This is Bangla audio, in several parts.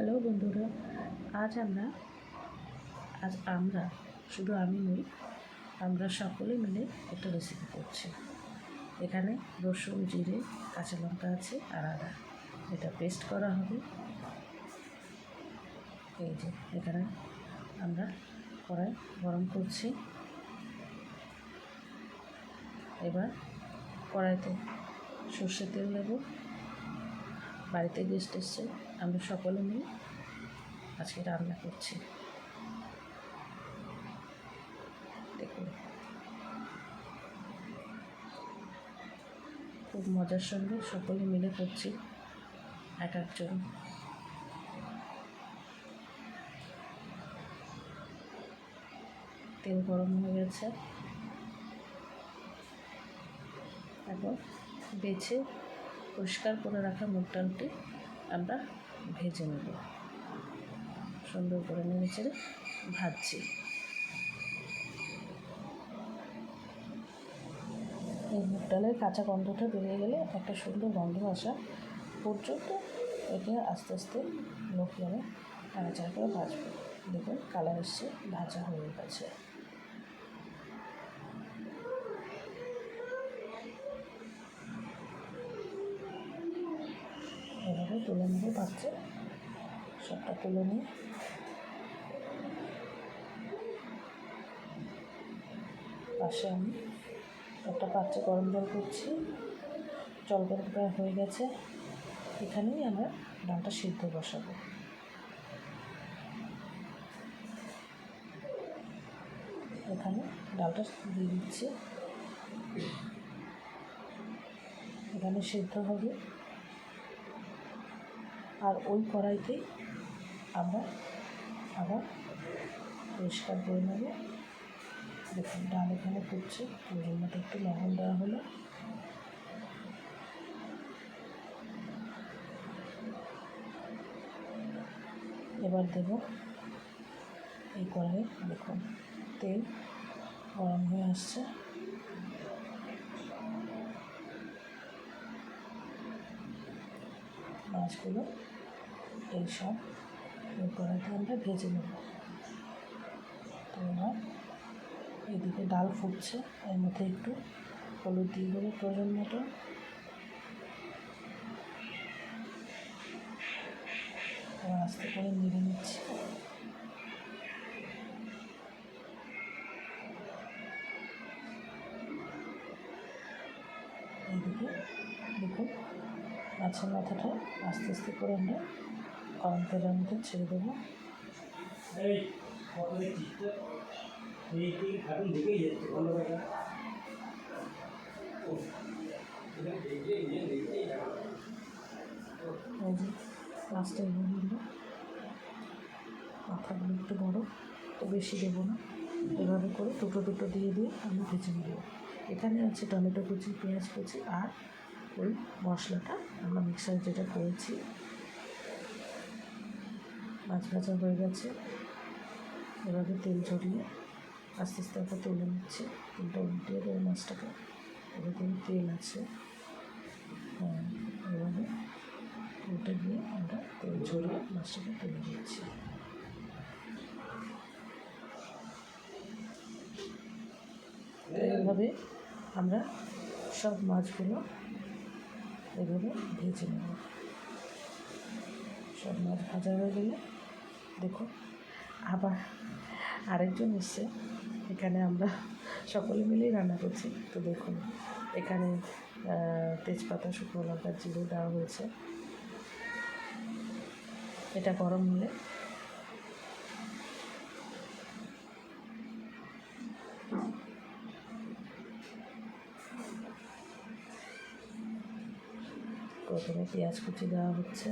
হ্যালো বন্ধুরা, আজ আমরা শুধু আমি নই, আমরা সকলে মিলে একটা রেসিপি করছি। এখানে রসুন, জিরে, কাঁচা লঙ্কা আছে আর আদা, এটা পেস্ট করা হবে। এই যে এখানে আমরা কড়াই গরম করছি। এবার কড়াইতে সর্ষের তেল দেব। বাড়িতে গেস্ট এসছে, আমরা সকলে মিলে আজকে রান্না করছি। দেখুন, খুব মজার সঙ্গে সকলে মিলে করছি। এক একজন তেল গরম হয়ে গেছে। এখন বেছে পরিষ্কার করে রাখা মুগ ডালটি আমরা ভেজে নেব। সুন্দর করে নেড়ে চেড়ে ভাজছি। এই মুগ ডালের কাঁচা গন্ধটা বেরিয়ে গেলে, একটা সুন্দর গন্ধ আসা পর্যন্ত একে আস্তে আস্তে লো ফ্লেমে নাড়াচাড়া করে ভাজবো। দেখুন কালার এসছে, ভাজা হয়ে গেছে। এভাবে তুলে নেব পাত্রে, সবটা তুলে নিয়ে পাশে আমি একটা পাত্রে গরম জল করছি। জল গরম করা হয়ে গেছে, এখানেই আমরা ডালটা সিদ্ধ বসাবো। এখানে ডালটা দিয়ে দিচ্ছি, এখানে সিদ্ধ হবে। আর ওই কড়াইতেই আমরা আবার পরিষ্কার করে নেব। দেখুন ডাল এখানে ফুটছে, পরিমাণ মতো একটু লবণ দেওয়া হলো। এবার দেব এই কড়াইয়ে, দেখুন তেল গরম হয়ে আসছে। মাছগুলো এইসব এই কড়াইতে আমরা ভেজে নেব। তো এবার এদিকে ডাল ফুটছে, এর মধ্যে একটু হলুদ দিয়ে দেবো প্রয়োজন মতো। এবার আস্তে করে নেড়ে নিচ্ছি। এইদিকে দেখুন মাছের মাথাটা আস্তে আস্তে করে আমরা গরম তেলের মধ্যে ছেড়ে দেবো। মাছটা এভাবে দিল, মাথাগুলো একটু বড়, তো বেশি দেবো না। এভাবে করে দুটো দুটো দিয়ে দিয়ে আমি ভেজে নেব। এখানে আছে টমেটো কুচি, পেঁয়াজ কুচি আর ওই মশলাটা আমরা মিক্সারে যেটা করেছি। মাছ ভাজা হয়ে গেছে, এভাবে তেল ঝরিয়ে আস্তে আস্তে একটা তুলে নিচ্ছে। তেলটা উল্টিয়ে দেবো মাছটাকে, এরকম তেল আছে। এভাবে উল্টে দিয়ে আমরা তেল ঝরিয়ে মাছটাকে তুলে দিচ্ছি। এইভাবে আমরা সব মাছগুলো এভাবে ভেজে নেব। সব মাছ ভাজা হয়ে গেলে দেখুন আবার আরেকজন এসছে। এখানে আমরা সকলে মিলেই রান্না করছি। তো দেখুন এখানে তেজপাতা, শুকনো লঙ্কা, জিরে দেওয়া হয়েছে। এটা গরম হলে প্রথমে পেঁয়াজ কুচি দেওয়া হচ্ছে।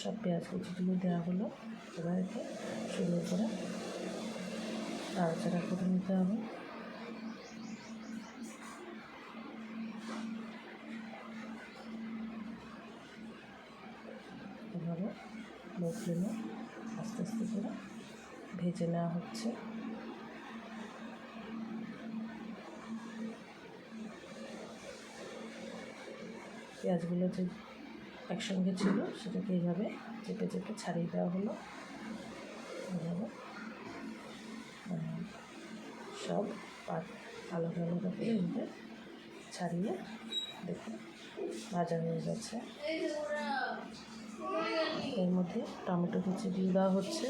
সব পেঁয়াজ কুচিগুলো দেওয়া হলো। এবার একে সুন্দর করে নাড়াচাড়া করে নিতে হবে। এইভাবে লো ফ্লেমে আস্তে আস্তে করে ভেজে নেওয়া হচ্ছে। পেঁয়াজগুলো যে একসঙ্গে ছিল সেটাকে এইভাবে চেপে চেপে ছাড়িয়ে দেওয়া হলো। এইভাবে সব পাট আলাদা আলাদা করে এইভাবে ছাড়িয়ে দেখুন ভাজা হয়ে গেছে। এর মধ্যে টমেটো কুচি দিয়ে দেওয়া হচ্ছে।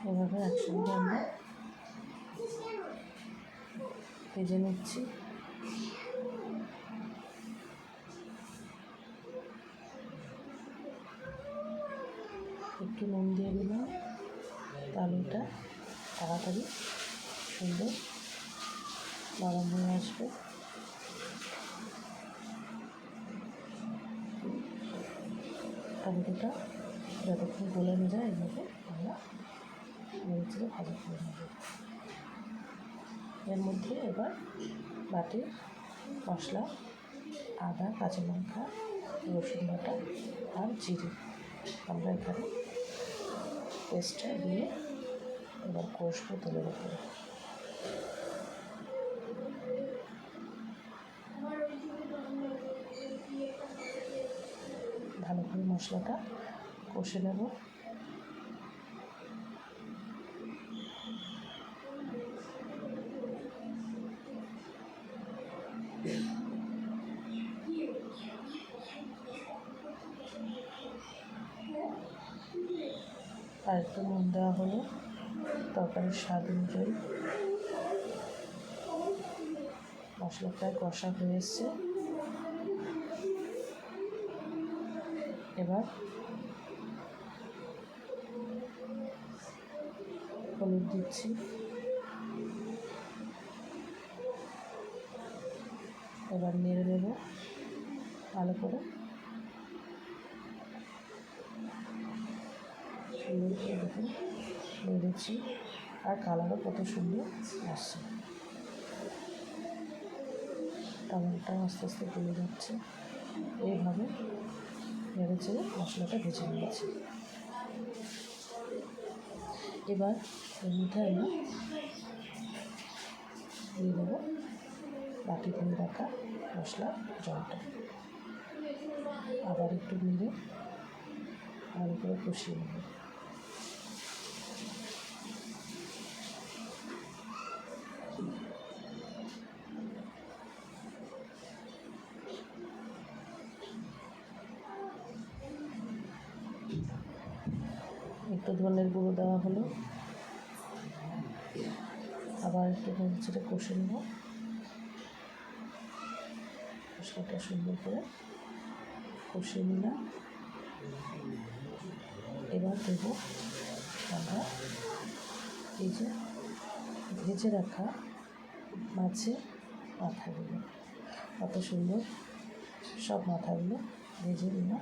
এভাবে একসঙ্গে আমরা ভেজে নিচ্ছি। একটু নুন দিয়ে দিলাম, তাহলে এটা তাড়াতাড়ি সুন্দর নরম হয়ে আসবে। টমেটোটা যতক্ষণ গলে নিয়ে যায় এইভাবে আমরা নেড়ে ভাজা করে নেব। এর মধ্যে এবার বাটির মশলা, আদা, কাঁচা লঙ্কা, রসুন বাটা আর জিরে আমরা এখানে পেস্টটা দিয়ে এবার কষবো তেলের উপরে। ভালো করে মশলাটা কষে নেব। আর একটু নুন দেওয়া হলো তরকারির স্বাদ অনুযায়ী। মশলা প্রায় কষা হয়ে এসছে। এবার হলুদ দিচ্ছি, এবার নেড়ে দেব ভালো করে। সুন্দর করে দেখুন নেড়েছি, আর কালারও কত সুন্দর আসছে। টমেটোটা আস্তে আস্তে গলে যাচ্ছে। এইভাবে নেড়ে চেড়ে মশলাটা ভেজে নিয়েছি। এবার এর মধ্যে আমরা দিয়ে দেবো বাটি ধুয়ে রাখা মশলা জলটা। আবার একটু নেড়ে ভালো করে কষিয়ে নেব। একটু ধনের গুঁড়ো দেওয়া হলো, আবার একটু নেড়ে চেড়ে কষে নেব। মশলাটা সুন্দর করে কষিয়ে নিলাম। এবার দেব আমরা এই যে ভেজে রাখা মাছের মাথাগুলো, কত সুন্দর সব মাথাগুলো ভেজে নেওয়া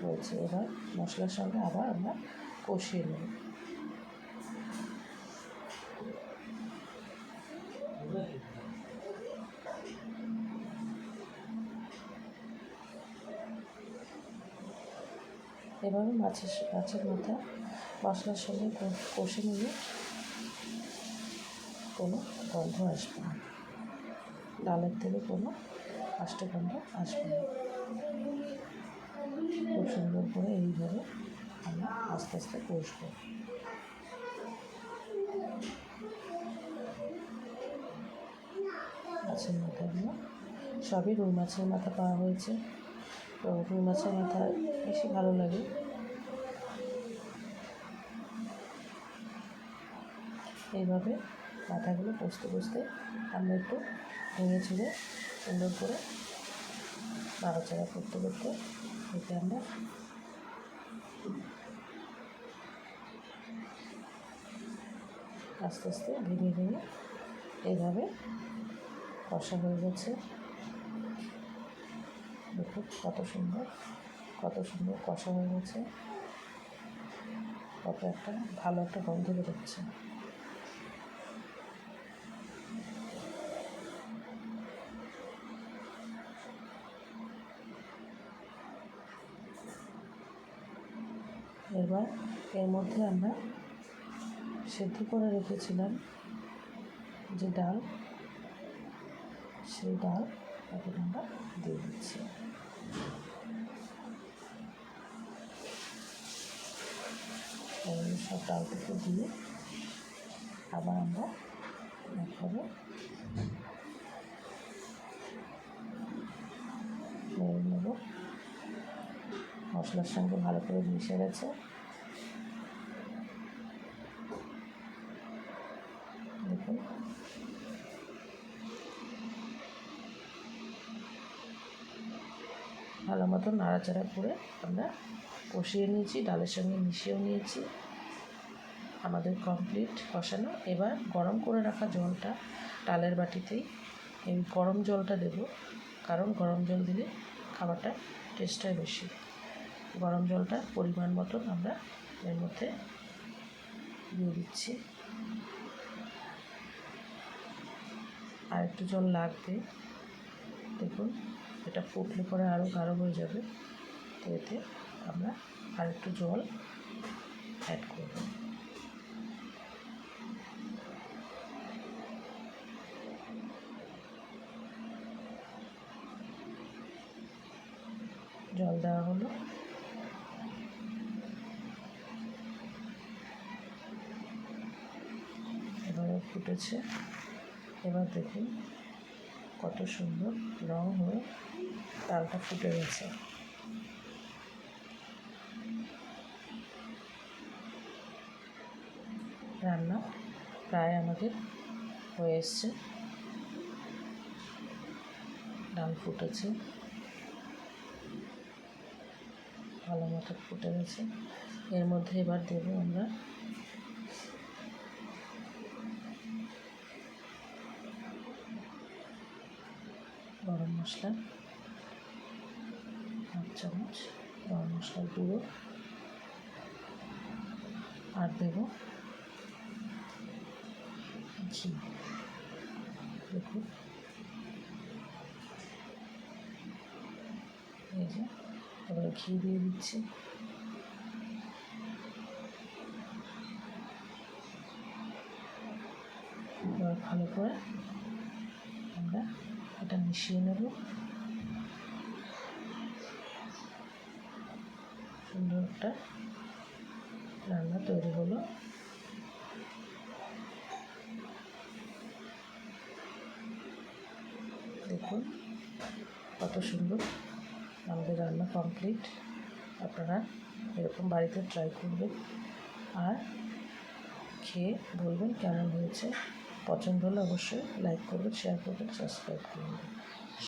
রয়েছে। এবার মশলার সঙ্গে আবার আমরা কষিয়ে নেব। এভাবে মাছের মাথা মশলার সঙ্গে কষে নিলে কোনো গন্ধ আসবে না, ডালের থেকে কোনো আষ্টে গন্ধ আসবে না। খুব সুন্দর করে এইভাবে আমরা আস্তে আস্তে কষবো। মাছের মাথাগুলো সবই রুই মাছের মাথা পাওয়া হয়েছে, তো রুই মাছের মাথা বেশি ভালো লাগে। এইভাবে মাথাগুলো কষতে কষতে আমরা একটু ভেঙে ছিঁড়ে সুন্দর করে নাড়াচাড়া করতে করতে এতে আমরা আস্তে আস্তে ভেঙে ভেঙে এইভাবে কষা হয়ে গেছে। দেখুন কত সুন্দর কষা হয়ে গেছে, কত একটা ভালো একটা গন্ধ বেরোচ্ছে। এবার এর মধ্যে আমরা সেদ্ধ করে রেখেছিলাম যে ডাল, সেই ডাল এখন আমরা দিয়ে দিচ্ছি। সব ডালটাকে দিয়ে আবার আমরা একভাবে নেড়ে নেব। মশলার সঙ্গে ভালো করে মিশে গেছে। দেখুন ভালো মতো নাড়াচাড়া করে আমরা কষিয়ে নিয়েছি, ডালের সঙ্গে মিশিয়েও নিয়েছি। আমাদের কমপ্লিট কষানো। এবার গরম করে রাখা জলটা ডালের বাটিতেই এই গরম জলটা দেব, কারণ গরম জল দিলে খাবারটা টেস্ট হয় বেশি। গরম জলটা পরিমাণ মতন আমরা এর মধ্যে দিয়ে দিচ্ছি। আর একটু জল লাগবে। দেখুন এটা ফুটলে পরে আরও গাঢ় হয়ে যাবে, তো এতে আমরা আর একটু জল অ্যাড করব। জল দেওয়া হলো। এবারে ফুটেছে। এবার দেখুন কত সুন্দর রং হয়ে ডালটা ফুটে গেছে। রান্না প্রায় আমাদের হয়ে এসছে। ডাল ফুটেছে, ভালো মতো ফুটে গেছে। এর মধ্যে এবার দেব আমরা গরম মশলা, 1 চামচ গরম মশলার গুঁড়ো, আর দেব ঘি। দেখুন এই যে এবারে ঘি দিয়ে দিচ্ছি। এবার ভালো করে আমরা এটা মিশিয়ে নেব। সুন্দর একটা রান্না তৈরি হলো। দেখুন কত সুন্দর আমাদের রান্না কমপ্লিট। আপনারা এরকম বাড়িতে ট্রাই করবেন আর খেয়ে বলবেন কেমন হয়েছে। পছন্দ হলে অবশ্যই লাইক করবেন, শেয়ার করবেন, সাবস্ক্রাইব করবেন।